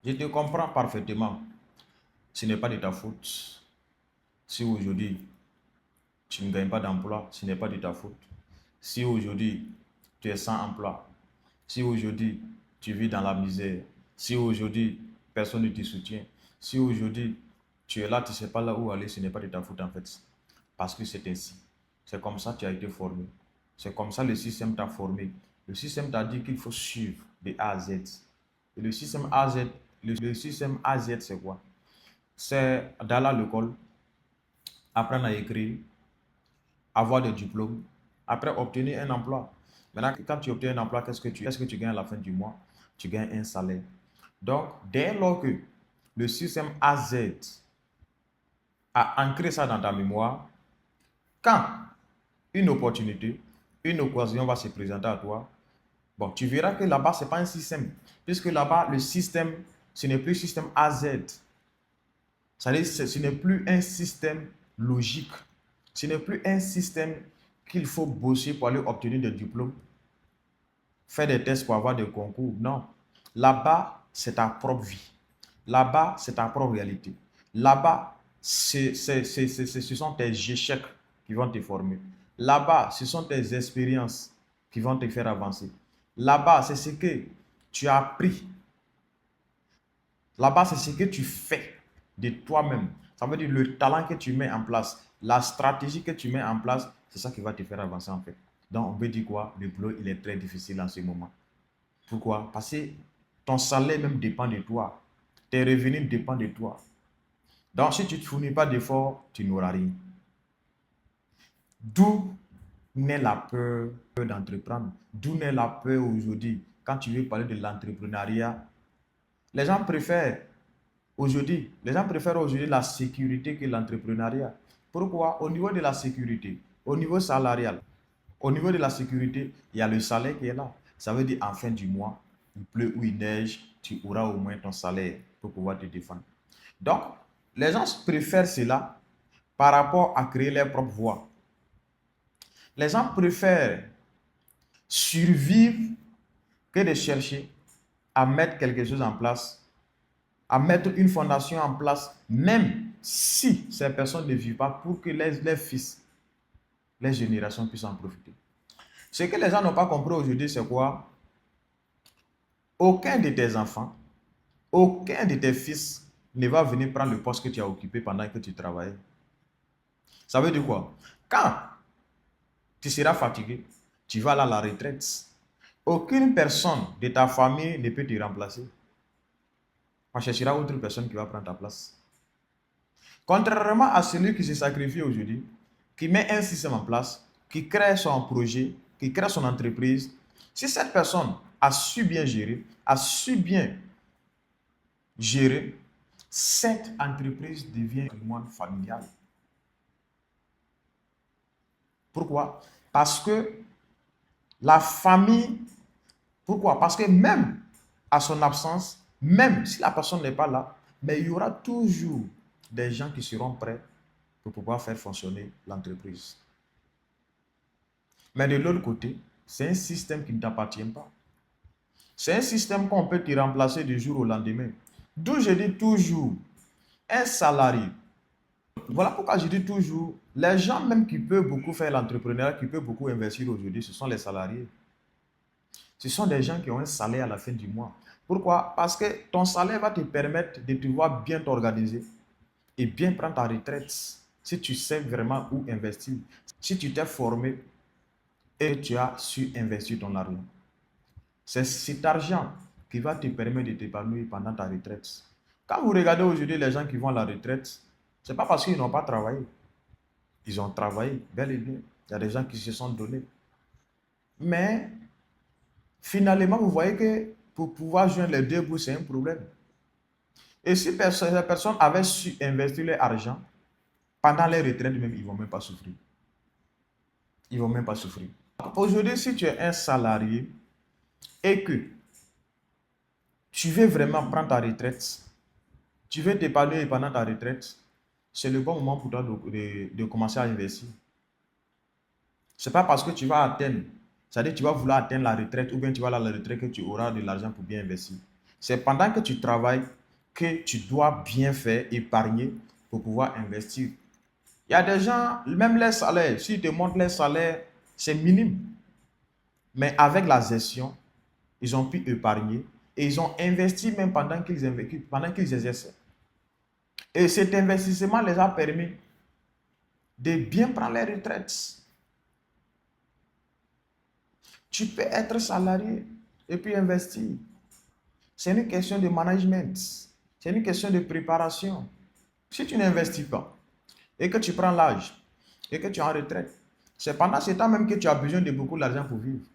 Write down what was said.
Je te comprends parfaitement. Ce n'est pas de ta faute. Si aujourd'hui, tu ne gagnes pas d'emploi, ce n'est pas de ta faute. Si aujourd'hui, tu es sans emploi, si aujourd'hui, tu vis dans la misère, si aujourd'hui, personne ne te soutient, si aujourd'hui, tu es là, tu ne sais pas là où aller, ce n'est pas de ta faute en fait. Parce que c'est ainsi. C'est comme ça que tu as été formé. C'est comme ça que le système t'a formé. Le système t'a dit qu'il faut suivre de A à Z. Et le système AZ, le système AZ, c'est quoi? C'est d'aller à l'école, apprendre à écrire, avoir des diplômes, après obtenir un emploi. Maintenant, quand tu obtiens un emploi, qu'est-ce que tu gagnes à la fin du mois? Tu gagnes un salaire. Donc, dès lors que le système AZ a ancré ça dans ta mémoire, quand une opportunité, une occasion va se présenter à toi, bon, tu verras que là-bas, ce n'est pas un système. Puisque là-bas, le système, ce n'est plus système AZ. C'est-à-dire, ce n'est plus un système logique. Ce n'est plus un système qu'il faut bosser pour aller obtenir des diplômes, faire des tests pour avoir des concours. Non. Là-bas, c'est ta propre vie. Là-bas, c'est ta propre réalité. Là-bas, ce sont tes échecs qui vont te former. Là-bas, ce sont tes expériences qui vont te faire avancer. Là-bas, c'est ce que tu as appris. Là-bas, c'est ce que tu fais de toi-même. Ça veut dire le talent que tu mets en place, la stratégie que tu mets en place, c'est ça qui va te faire avancer en fait. Donc, on peut dire quoi? Le boulot, il est très difficile en ce moment. Pourquoi? Parce que ton salaire même dépend de toi. Tes revenus dépendent de toi. Donc, si tu ne fournis pas d'efforts, tu n'auras rien. D'où naît la peur d'entreprendre? D'où naît la peur aujourd'hui? Quand tu veux parler de l'entrepreneuriat, les gens préfèrent les gens préfèrent aujourd'hui la sécurité que l'entrepreneuriat. Pourquoi? Au niveau de la sécurité, au niveau salarial, au niveau de la sécurité, il y a le salaire qui est là. Ça veut dire en fin du mois, il pleut ou il neige, tu auras au moins ton salaire pour pouvoir te défendre. Donc, les gens préfèrent cela par rapport à créer leur propre voie. Les gens préfèrent survivre que de chercher à mettre quelque chose en place, à mettre une fondation en place, même si ces personnes ne vivent pas pour que les fils, les générations puissent en profiter. Ce que les gens n'ont pas compris aujourd'hui, c'est quoi? Aucun de tes enfants, aucun de tes fils ne va venir prendre le poste que tu as occupé pendant que tu travaillais. Ça veut dire quoi? Quand tu seras fatigué, tu vas aller à la retraite. Aucune personne de ta famille ne peut te remplacer. On cherchera autre personne qui va prendre ta place. Contrairement à celui qui se sacrifie aujourd'hui, qui met un système en place, qui crée son projet, qui crée son entreprise, si cette personne a su bien gérer, a su bien gérer, cette entreprise devient un patrimoine familial. Pourquoi? Parce que la famille, pourquoi? Parce que même à son absence, même si la personne n'est pas là, mais il y aura toujours des gens qui seront prêts pour pouvoir faire fonctionner l'entreprise. Mais de l'autre côté, c'est un système qui ne t'appartient pas. C'est un système qu'on peut te remplacer du jour au lendemain. D'où je dis toujours, un salarié. Voilà pourquoi je dis toujours, les gens même qui peuvent beaucoup faire l'entrepreneuriat, qui peuvent beaucoup investir aujourd'hui, ce sont les salariés. Ce sont des gens qui ont un salaire à la fin du mois. Pourquoi? Parce que ton salaire va te permettre de pouvoir bien t'organiser et bien prendre ta retraite si tu sais vraiment où investir. Si tu t'es formé et tu as su investir ton argent. C'est cet argent qui va te permettre de t'épanouir pendant ta retraite. Quand vous regardez aujourd'hui les gens qui vont à la retraite, ce n'est pas parce qu'ils n'ont pas travaillé. Ils ont travaillé, bel et bien. Il y a des gens qui se sont donnés. Mais finalement, vous voyez que pour pouvoir joindre les deux bouts, c'est un problème. Et si ces personnes avaient su investir leur argent, pendant les retraites même, ils ne vont même pas souffrir. Ils ne vont même pas souffrir. Aujourd'hui, si tu es un salarié et que tu veux vraiment prendre ta retraite, tu veux t'épanouir pendant ta retraite, c'est le bon moment pour toi de commencer à investir. Ce n'est pas parce que tu vas atteindre, c'est-à-dire que tu vas vouloir atteindre la retraite ou bien tu vas aller à la retraite que tu auras de l'argent pour bien investir. C'est pendant que tu travailles que tu dois bien faire, épargner pour pouvoir investir. Il y a des gens, même les salaires, s'ils te montrent les salaires, c'est minime. Mais avec la gestion, ils ont pu épargner et ils ont investi même pendant qu'ils exerçaient. Et cet investissement les a permis de bien prendre les retraites. Tu peux être salarié et puis investir. C'est une question de management. C'est une question de préparation. Si tu n'investis pas et que tu prends l'âge et que tu es en retraite, c'est pendant ce temps même que tu as besoin de beaucoup d'argent pour vivre.